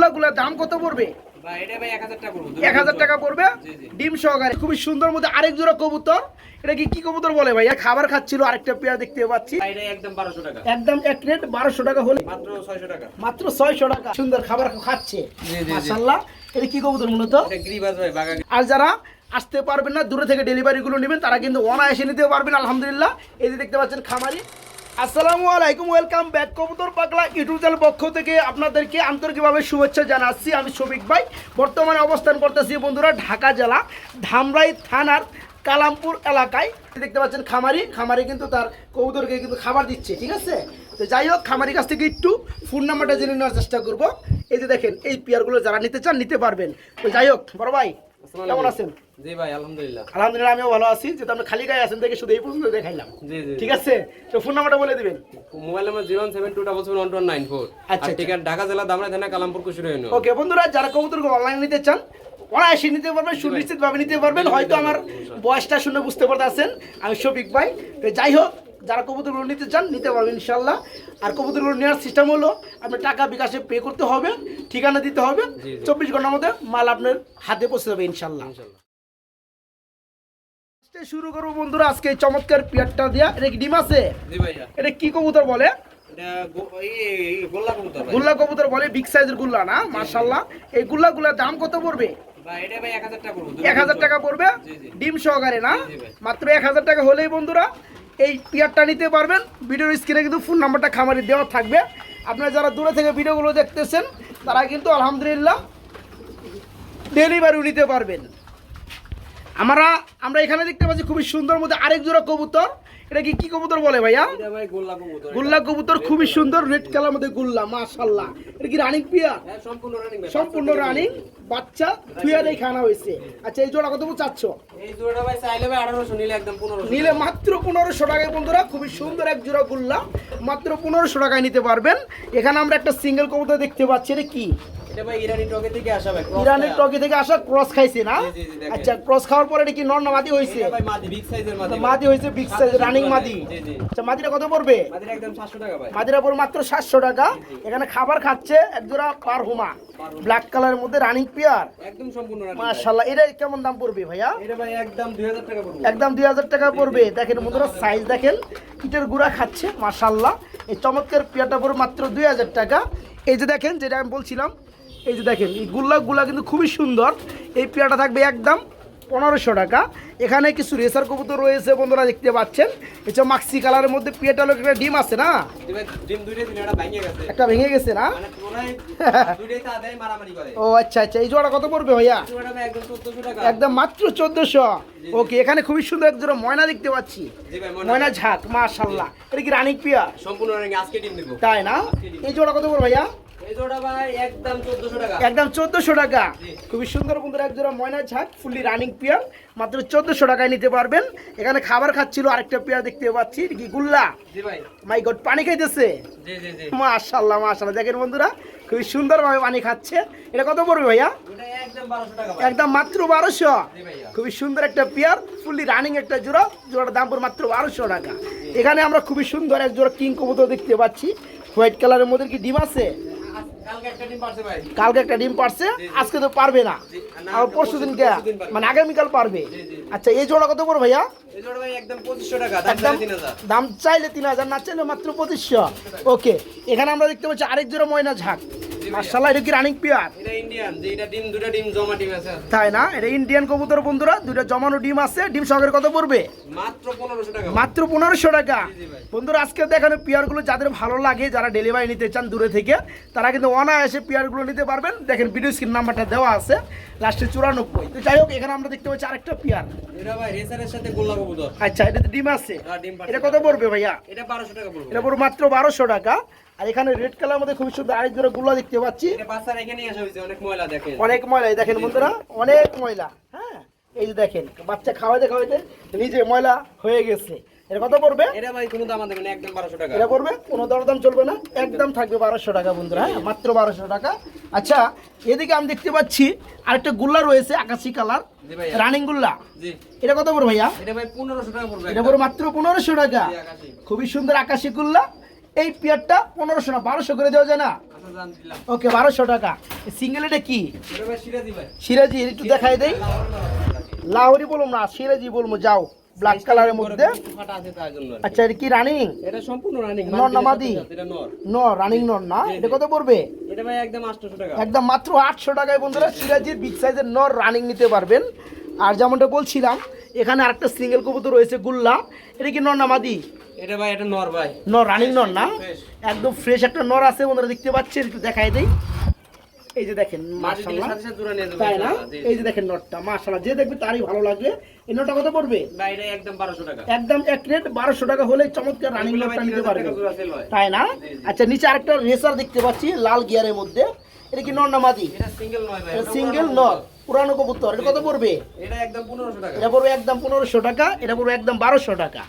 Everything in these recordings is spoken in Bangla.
গুলাগুলোর দাম কত পড়বে? ভাই এটা ভাই 1000 টাকা পড়বে। 1000 টাকা পড়বে জি জি। ডিম সহকারে। খুবই সুন্দর মধ্যে আরেক জোড়া কবুতর। এটা কি কবুতর বলে ভাইয়া? খাবার খাচ্ছিল, আরেকটা পেয়ার দেখতে পাচ্ছি। ভাই এটা একদম 1200 টাকা। একদম এক রেট 1200 টাকা হলে মাত্র 600 টাকা। মাত্র 600 টাকা। সুন্দর খাবার খাচ্ছে জি, জি, জি। মাশাআল্লাহ। এটা কি কবুতর মূলত? এটা গ্রিবাস ভাই বাগা। আর যারা আসতে পারবেন না, দূরে থেকে ডেলিভারি গুলো নেবেন, তারা কিন্তু অনায়াসে নিতে পারবেন আলহামদুলিল্লাহ। এই যে দেখতে পাচ্ছেন খামারি। আসসালামু আলাইকুম, ওয়েলকাম ব্যাক কবুতর পাগলা ইউটিউব চ্যানেল পক্ষ থেকে আপনাদেরকে আন্তরিকভাবে শুভেচ্ছা জানাচ্ছি। আমি শফিক ভাই। বর্তমানে অবস্থান করতেছি বন্ধুরা ঢাকা জেলা ধামরাই থানার কালামপুর এলাকায়। দেখতে পাচ্ছেন খামারি কিন্তু তার কবুতরকে কিন্তু খাবার দিচ্ছে, ঠিক আছে। তো যাই হোক, খামারির কাছ থেকে একটু ফোন নাম্বারটা জেনে নেওয়ার চেষ্টা করব। এই যে দেখেন, এই পেয়ারগুলো যারা নিতে চান নিতে পারবেন। তো যাই হোক বড় ভাই, কেমন আছেন? জি ভাই আলহামদুলিল্লাহ। আলহামদুলিল্লাহ আমিও ভালো আছি। যেহেতু আপনি খালি গায়ে আছেন দেখে শুধু এই পর্যন্ত দেখাইলাম, জি জি। ঠিক আছে। তো ফোন নাম্বারটা বলে দিবেন। Mobile number 01727719194। আচ্ছা, আর ঠিকানা ঢাকা জেলা ধামরাই থানা কালামপুর কুশিয়ারা ইউনিয়ন। ওকে বন্ধুরা, যারা কবুতরগুলো অনলাইন নিতে চান অনায়াসে নিতে পারবেন, সুনিশ্চিত ভাবে নিতে পারবেন। হয়তো আমার বয়সটা শুনে বুঝতে পারতেছেন আমি শফিক ভাই। তো যাই হোক, যারা কবুতরগুলো নিতে চান নিতে পারবেন ইনশাল্লাহ। আর কবুতরগুলো নেওয়ার সিস্টেম হলো আপনার টাকা বিকাশে পে করতে হবে, ঠিকানা দিতে হবে। 24 ঘন্টার মধ্যে মাল আপনার হাতে পৌঁছে যাবে ইনশাল্লাহ। শুরু করবো বন্ধুরা আজকে এই চমৎকার পিয়ারটা দিয়া। এটা কি ডিম আছে? জি ভাইয়া। এটা কি কবুতর বলে? এটা গোল্লা কবুতর ভাই। গুল্লা কবুতর বলে, বিগ সাইজের গুল্লা না? মাশাআল্লাহ। এই গুল্লাগুলোর দাম কত পড়বে? ভাই এটা ভাই 1000 টাকা পড়বে। 1000 টাকা পড়বে জি, জি। ডিম সহকারে না? জি ভাই। মাত্র 1000 টাকা হলেই বন্ধুরা এই পিয়ারটা নিতে পারবেন। ভিডিওর স্ক্রিনে কিন্তু ফোন নাম্বারটা খামারি দেওয়া থাকবে। আপনারা যারা দূরে থেকে ভিডিওগুলো দেখতেছেন তারা কিন্তু আলহামদুলিল্লাহ ডেলিভারি নিতে পারবেন। আমরা এখানে দেখতে পাচ্ছি খুবই সুন্দর মধ্যে আরেক জোড়া কবুতর। এটা কি কবুতর বলে ভাইয়া? এটা ভাই গোল্লা কবুতর। গুল্লা কবুতর, খুবই সুন্দর রেড কালার মধ্যে গুল্লা মাশাআল্লাহ। এটা কি রানিং পিয়া? হ্যাঁ সম্পূর্ণ রানিং ভাই। সম্পূর্ণ রানিং বাচ্চা থুয়ারেই খানা হয়েছে। আচ্ছা, এই জোড়া কত চাচ্ছ? এই জোড়াটা ভাই চাইলে ভাই 1800, নিলে একদম 1500। নিলে মাত্র 1500 টাকায় বন্ধুরা খুবই সুন্দর এক জোড়া গুল্লা মাত্র 1500 টাকায় নিতে পারবেন। এখানে আমরা একটা সিঙ্গেল কবুতর দেখতে পাচ্ছি। এটা কি? এটা ভাই ইরানি টকে থেকে আসা ভাই। ইরানের টকি থেকে আসা, ক্রস খাইছে না? জি, জি, দেখেন। আচ্ছা, ক্রস খাওয়ার পরে এটা কি নর না মাদি হয়েছে? এটা ভাই মাদি, বিগ সাইজের মাদি। মাদি হয়েছে, বিগ সাইজ রানিং মাদি। জি জি। আচ্ছা, মাদিটা কত পড়বে? মাদির একদম 700 টাকা ভাই। মাদিরা পড়বে মাত্র 700 টাকা। এখানে খাবার খাচ্ছে এক জোড়া পারহুমা ব্ল্যাক কালারের মধ্যে রানিং পিয়ার একদম সম্পূর্ণ রানিং। মাশাআল্লাহ। এটা কেমন দাম পড়বে ভাইয়া? এটা ভাই একদম 2000 টাকা পড়বে। একদম 2000 টাকা পড়বে। দেখেন বন্ধুরা সাইজ দেখেন, ইটের গুঁড়া খাচ্ছে মাশাআল্লাহ। এই চমৎকার পেয়ারটা পড়বে মাত্র 2000 টাকা। এই যে দেখেন, যেটা আমি বলছিলাম, এই যে দেখেন এই গুল্লা কিন্তু খুবই সুন্দর। এই পেয়ারটা থাকবে একদম 1500 টাকা। এখানে কিছু রেসার কবুতর রয়েছে বন্ধুরা দেখতে পাচ্ছেন। এটা মাক্সি কালারের মধ্যে পেয়ারটা হলো একটা ডিম আছে না? এবার ডিম দুইটা দিন এটা ভেঙে গেছে। একটা ভেঙে গেছে না? মানে পুরাই দুইটাই তা দেয় মারামারি করে। ও আচ্ছা আচ্ছা। এই জোড়া কত পড়বে ভাইয়া? জোড়াটা ভাই একদম 1400 টাকা। একদম মাত্র 1400। ওকে, এখানে খুবই সুন্দর এক জোড়া ময়না দেখতে পাচ্ছি। জি ভাই ময়না ঝাঁক মাশাআল্লাহ। এটা কি রানিং পিয়া? সম্পূর্ণ রানিং, আজকে ডিম দেব। তাই না? এই জোড়া কত পড়বে ভাইয়া? এই জোড়া ভাই একদম 1400 টাকা। একদম 1400 টাকা। জি। খুবই সুন্দর বন্ধুরা এক জোড়া ময়না ঝাঁক ফুললি রানিং পিয়ার মাত্র 1400 টাকায় নিতে পারবেন। এখানে খাবার খাচ্ছিল আরেকটা পেয়ার দেখতে পাচ্ছি। এটা কি গুল্লা? জি ভাই। মাই গড, পানি খাইতেছে জি জি জি। মাশাআল্লাহ মাশাআল্লাহ। দেখেন বন্ধুরা খুবই সুন্দরভাবে পানি খাচ্ছে। এটা কত পড়বে ভাইয়া? ওটা একদম 1200 টাকা ভাই। একদম মাত্র 1200। জি ভাইয়া। খুবই সুন্দর একটা পেয়ার ফুললি রানিং একটা জোড়া। জোড়ার দাম পড়বে মাত্র 1200 টাকা। এখানে আমরা খুবই সুন্দর এক জোড়া কিং কবুতর দেখতে পাচ্ছি হোয়াইট কালারের মধ্যে। কি ডিম আছে? কালকে একটা ডিম পারছে ভাই। কালকে একটা ডিম পারছে, আজকে তো পারবে না। জি, না, আর পরশু দিন কে? পরশুদিন পারবে। মানে আগামীকাল পারবে। জি, জি। আচ্ছা, এই জোড়া কত পড়বে ভাইয়া? এই জোড়া ভাই একদম 2500 টাকা, দাম একদম 3000। দাম চাইলে 3000, না চাইলে মাত্র 2500। ওকে, এখানে আমরা দেখতে পাচ্ছি আরেক জোড়া ময়না ঝাঁক মাশাআল্লাহ। এটা কি রানিং পিয়ার? এটা ইন্ডিয়ান, যে এটা ডিম দুটো ডিম জমা ডিম আছে। তাই না? এটা ইন্ডিয়ান কবুতর বন্ধুরা, দুইটা জমানো ডিম আছে। ডিম সহকারে কত পড়বে? মাত্র 1500 টাকা। মাত্র 1500 টাকা। জি, জি ভাই। বন্ধুরা আজকে দেখানো পেয়ারগুলো যাদের ভালো লাগে, যারা ডেলিভারি নিতে চান দূরে থেকে, তারা কিন্তু অনায়াসে পেয়ারগুলো নিতে পারবেন। দেখেন ভিডিও স্ক্রিন নাম্বারটা দেওয়া আছে লাস্টে 94। তো যাই হোক, এখানে আমরা দেখতে পাচ্ছি আরেকটা পেয়ার। এটা ভাই রেসারের সাথে গোল্লা কবুতর। আচ্ছা, এটাতে ডিম আছে। হ্যাঁ, ডিম পারছে। এটা কত পড়বে ভাইয়া? এটা 1200 টাকা পড়বে। এটা পড়বে মাত্র 1200 টাকা। আর এখানে রেড কালার মধ্যে খুব সুন্দর আরেক জোড়া গুলো দেখতে পাচ্ছি। এটা বাচ্চার এখানেই আসা হয়েছে, অনেক ময়লা দেখেন। অনেক ময়লা, এই দেখেন বন্ধুরা অনেক ময়লা। হ্যাঁ, এই যে দেখেন বাচ্চা খাওয়াইতে নিজে ময়লা হয়ে গেছে। এটা কত পড়বে? এটা ভাই কোনো দাম দেবে না, একদম 1200 টাকা। এটা পড়বে, কোনো দরদাম চলবে না, একদম থাকবে 1200 টাকা বন্ধুরা। হ্যাঁ, মাত্র 1200 টাকা। আচ্ছা, এদিকে আমি দেখতে পাচ্ছি আরেকটা গুল্লা রয়েছে আকাশি কালার জি ভাই। রানিং গুল্লা। জি। এটা কত পড়বে ভাইয়া? এটা ভাই 1500 টাকা পড়বে। এটা পড়বে মাত্র 1500 টাকা। জি, আকাশি। খুবই সুন্দর আকাশি গুল্লা। এই পেয়ারটা 1500 না 1200 করে দেওয়া যায় না? আচ্ছা আচ্ছা জান দিলাম। ওকে 1200 টাকা। সিঙ্গেল এটা কি এটা ভাই সিরাজি ভাই। সিরাজি একটু দেখাই দেই। লাহোরি বলবো না, সিরাজি বলবো, যাও ব্ল্যাক কালারের মধ্যে। একটু ফাটা আছে তার জন্য আর কি। আচ্ছা এটা কি রানিং? এটা সম্পূর্ণ রানিং। নর না মাদি? এটা নর। নর, রানিং নর না? এটা কত পড়বে? এটা ভাই একদম 800 টাকা। একদম মাত্র 800 টাকায় বন্ধুরা সিরাজির বিগ সাইজের নর রানিং নিতে পারবেন। আর যেমনটা বলছিলাম এখানে আরেকটা সিঙ্গেল কবুতর রয়েছে গুল্লা, এটা কি নর না মাদি? এটা ভাই এটা নর ভাই। নর, রানিং নর না? Fresh। একদম ফ্রেশ একটা নর আছে বন্ধুরা, দেখতে পাচ্ছেন, একটু দেখাই দেই। এই যে দেখেন মাটি দিলে মাশাআল্লাহ, সাথে সাথে জোড়া নিয়ে যাবে। তাই না? জি, জি। এই যে দেখেন নটটা মাশাআল্লাহ, যে দেখবে তারই ভালো লাগবে। এই নটটা কত পড়বে? ভাই এটা একদম 1200 টাকা। একদম এক রেট 1200 টাকা হলে চমৎকার রানিং এগুলো নটটা ভাই নিতে 3000 পারবে, টাকা জোড়া সেল হয়। তাই না? জি, জি। আচ্ছা নিচে আরেকটা রেসার দেখতে পাচ্ছি লাল গিয়ারের মধ্যে, এটা কি নর না মাদি? এটা সিঙ্গেল নয় ভাই। এটা সিঙ্গেল পুরানো নর, কবুতর। পুরানো কবুতর, এটা কত পড়বে? এটা একদম 1500 টাকা। এটা পড়বে একদম 1500 টাকা, এটা পড়বে একদম 1200 টাকা।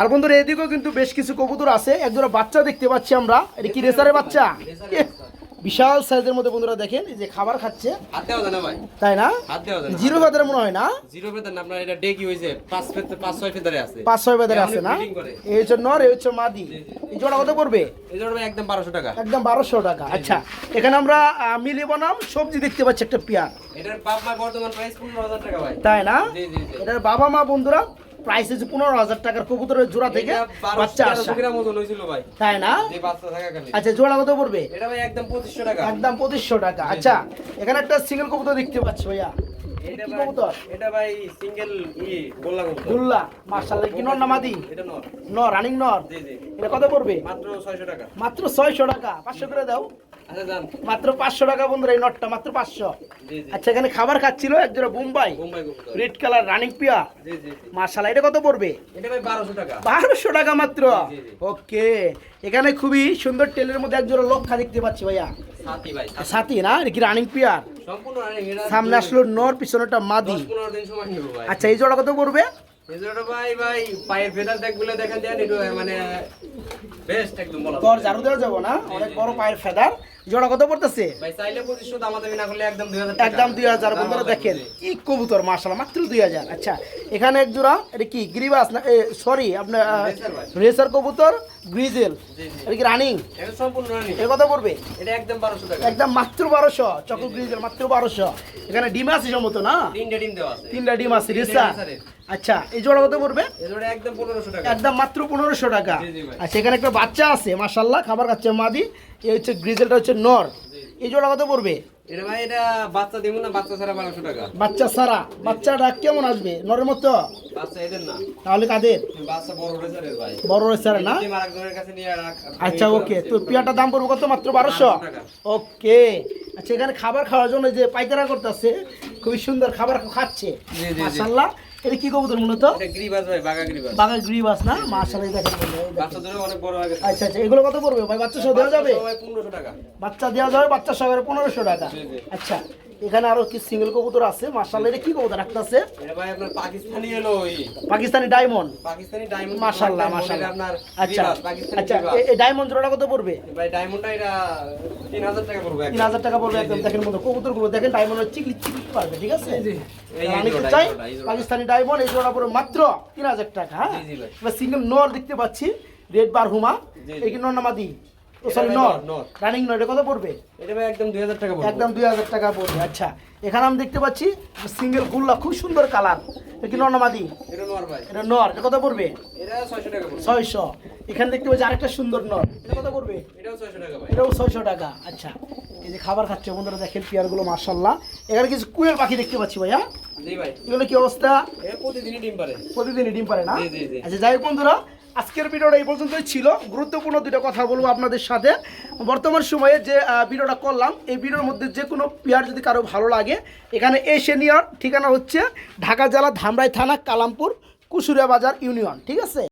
আর বন্ধুরা এদিকেও কিন্তু বেশ কিছু কবুতর আছে, একজোড়া বাচ্চা দেখতে পাচ্ছি আমরা, এটা কি রেসারের বাচ্চা? রেসারের এহ, বাচ্চা। বিশাল সাইজের মধ্যে বন্ধুরা দেখেন, এই যে খাবার খাচ্ছে, হাত দেওয়া যায় না ভাই। তাই না? হাত দেওয়া যায় না। জিরো ফেদারের মনে হয় না? জিরো ফেদার না, আপনার এটা ডেকি হয়েছে 5-6 ফেদারে আছে। 5-6 ফেদারে এটা আছে অনেক না? breeding করে। এই হচ্ছে নর, এই হচ্ছে মাদি। এই জোড়া কত পড়বে? এই জোড়া ভাই একদম 1200 টাকা। একদম 1200 টাকা। আচ্ছা এখানে আমরা মিলি বনাম সবজি দেখতে পাচ্ছি একটা পেয়ার, এটার বাপ মা বর্তমান প্রাইস 15000 টাকা ভাই। তাই না? জি জি জি। এটার বাবা মা বন্ধুরা প্রাইস হচ্ছে 15,000 টাকার কবুতরের জোড়া থেকে এটা 1200 বাচ্চা আসা, গ্রাম ওজন হয়েছিল ভাই। তাই না? যে বাচ্চা থাকাকালীন। আচ্ছা জোড়া কত পড়বে? এটা ভাই একদম 2500 টাকা। একদম 2500 টাকা। আচ্ছা এখানে একটা সিঙ্গেল কবুতর দেখতে পাচ্ছি ভাইয়া, এটা কি ভাই কবুতর? এটা ভাই সিঙ্গেল গোল্লা কবুতর। গুল্লা, মাশাআল্লাহ, কি নর না মাদি? এটা নর। নর, রানিং নর। জি জি। এটা কত পড়বে? মাত্র 600 টাকা। মাত্র 600 টাকা। 500 করে দাও। আচ্ছা জান। মাত্র 500 টাকা বন্ধুরা, এই নটটা মাত্র 500। জি জি। আচ্ছা এখানে খাবার খাচ্ছিল একজোড়া বোম্বাই বোম্বাই কবুতর। রেড কালার রানিং পিয়া, জি জি জি। মাশাআল্লাহ, এটা কত পড়বে? এটা ভাই 1200 টাকা। 1200 টাকা মাত্র। জি, জি। ওকে, এখানে খুবই সুন্দর টেলের মধ্যে একজোড়া লক্ষা দেখতে পাচ্ছি ভাইয়া, সাথী ভাই। সাথী না? এটা কি রানিং পিয়ার? সম্পূর্ণ রানিং। এটা সামনে আসলো নর, পিছনেটা মাদি। 10-15 দিন সময় নেব ভাই। আচ্ছা এই জোড়া কত পড়বে? এই জোড়াটা ভাই পায়ের ফেদার দেখগুলো দেখেন দেন একটু মানে বেস্ট একদম বলা তোর ঝাড়ু দেওয়া যাবো না, অনেক বড় পায়ের ফেদার। জোড়া কত পড়তেছে? ভাই চাইলে 2500 দাম আমাদের না করলে একদম 2000 টাকা। একদম 2000। বন্ধুরা দেখেন কি কবুতর, মাশাআল্লাহ, মাত্র 2000। আচ্ছা এখানে এক জোড়া, এটা কি গ্রিবাস না, সরি আপনার রেসার ভাই। রেসার কবুতর গ্রিজেল, জি জি। এটা কি রানিং? এটা সম্পূর্ণ রানিং। এর কত পড়বে? এটা একদম 1200 টাকা। একদম মাত্র 1200। চকো গ্রিজেল মাত্র 1200। এখানে ডিম আছে সম্ভবত না? তিনটা ডিম দেওয়া আছে। 3টা ডিম আছে, তিনটা রেসার। রেসারের। আচ্ছা এই জোড়া কত পড়বে? এই জোড়া একদম 1500 টাকা। একদম মাত্র 1500 টাকা। জি, জি ভাই। আচ্ছা এখানে একটা বাচ্চা আছে, মাশাআল্লাহ, খাবার খাচ্ছে মাদি। এই হচ্ছে গ্রিজেলটা হচ্ছে নর। এই জোড়া কত পড়বে? এটা ভাই এটা বাচ্চা দেব না, বাচ্চা ছাড়া 1200 টাকা। বাচ্চা সারা, বাচ্চাটা কেমন আসবে? নরের মতো? বাচ্চা এদের না। তাহলে কাদের? বাচ্চা বড় রেসারের ভাই। বড় রেসার না? টিম আরেকজনের কাছে নিয়ে রাখ। আচ্ছা ওকে, তো পিয়াটার দাম পড়বে কত? মাত্র 1200 টাকা। ওকে। আচ্ছা এখানে খাবার খাওয়ার জন্য যে পাইকারা করতেছে, খুবই সুন্দর খাবার খাচ্ছে, জি, জি, জি। মাশাআল্লাহ। এটা কি কবুতর মূলত? এটা গ্রিবাস ভাই, বাগা গ্রিবাস। বাঘা গ্রিবাস না? মাশাআল্লাহ, দেখেন বন্ধুরা, এই দেখেন। বাচ্চা ধরে অনেক বড় হয়ে গেছে। আচ্ছা আচ্ছা এগুলো কত পড়বে ভাই? বাচ্চা সহ দেওয়া যাবে? ভাই 1500 টাকা। বাচ্চা দেওয়া যাবে, বাচ্চা সহ 1500 টাকা। জি, জি। আচ্ছা এখানে আরো কি সিঙ্গেল কবুতর আছে, মাশাআল্লাহ। এটা কি কবুতর একটা আছে? এটা ভাই আপনার পাকিস্তানি হলো ওই পাকিস্তানি ডায়মন্ড, পাকিস্তানি ডায়মন্ড। মাশাআল্লাহ মাশাআল্লাহ। আপনার আচ্ছা গ্রিবাস, পাকিস্তানি আচ্ছা, গ্রিবাস। এই ডায়মন্ড জোড়াটা কত পড়বে? ভাই ডায়মন্ডটা এটা 3000 টাকা পড়বে। 3000 টাকা পড়বে একদম। দেখেন বন্ধু কবুতরগুলো দেখেন, ডায়মন্ডের চিকলি চিকলি পারবে, ঠিক আছে? এই আমি জোড়া, চাই এই জোড়া, এই জোড়া। পাকিস্তানি ডায়মন্ড, এই জোড়া পড়বে মাত্র 3000 টাকা। হ্যাঁ, জি, জি ভাই। এবার সিঙ্গেল নর দেখতে পাচ্ছি, রেড বারহুমা। জি, জি। এই কি নর না মাদি? ও এটা সরি ভাই নর, নর। রানিং নর। এটা কত পড়বে? এটা ভাই একদম 2000 টাকা পড়বে। একদম 2000 টাকা পড়বে। আচ্ছা এখানে আমি দেখতে পাচ্ছি সিঙ্গেল গুল্লা, খুব সুন্দর কালার। এটা কি নর না মাদি? এটা নর ভাই। এটা নর। এটা কত পড়বে? এটা 600 টাকা পড়বে। 600। এখানে দেখতে পাচ্ছি আরেকটা সুন্দর নর, এটা কত পড়বে? এটাও 600 টাকা ভাই। এটাও 600 টাকা। আচ্ছা এই যে খাবার খাচ্ছে বন্ধুরা, দেখেন পেয়ারগুলো মাশাআল্লাহ। এখানে কিছু কুয়েল পাখি দেখতে পাচ্ছি ভাইয়া, জি ভাই। এগুলো কি অবস্থা? এ প্রতিদিনই ডিম পারে। প্রতিদিনই ডিম পারে না? জি, জি, জি। আচ্ছা যাই হোক বন্ধুরা, আজকের ভিডিওটা এই পর্যন্তই ছিল। গুরুত্বপূর্ণ দুটো কথা বলবো আপনাদের সাথে। বর্তমান সময়ে যে ভিডিওটা করলাম, এই ভিডিওর মধ্যে যে কোনো পেয়ার যদি কারো ভালো লাগে, এখানে এসে নেওয়ার ঠিকানা হচ্ছে ঢাকা জেলা ধামরাই থানা, কালামপুর, কুশুরিয়া বাজার ইউনিয়ন, ঠিক আছে?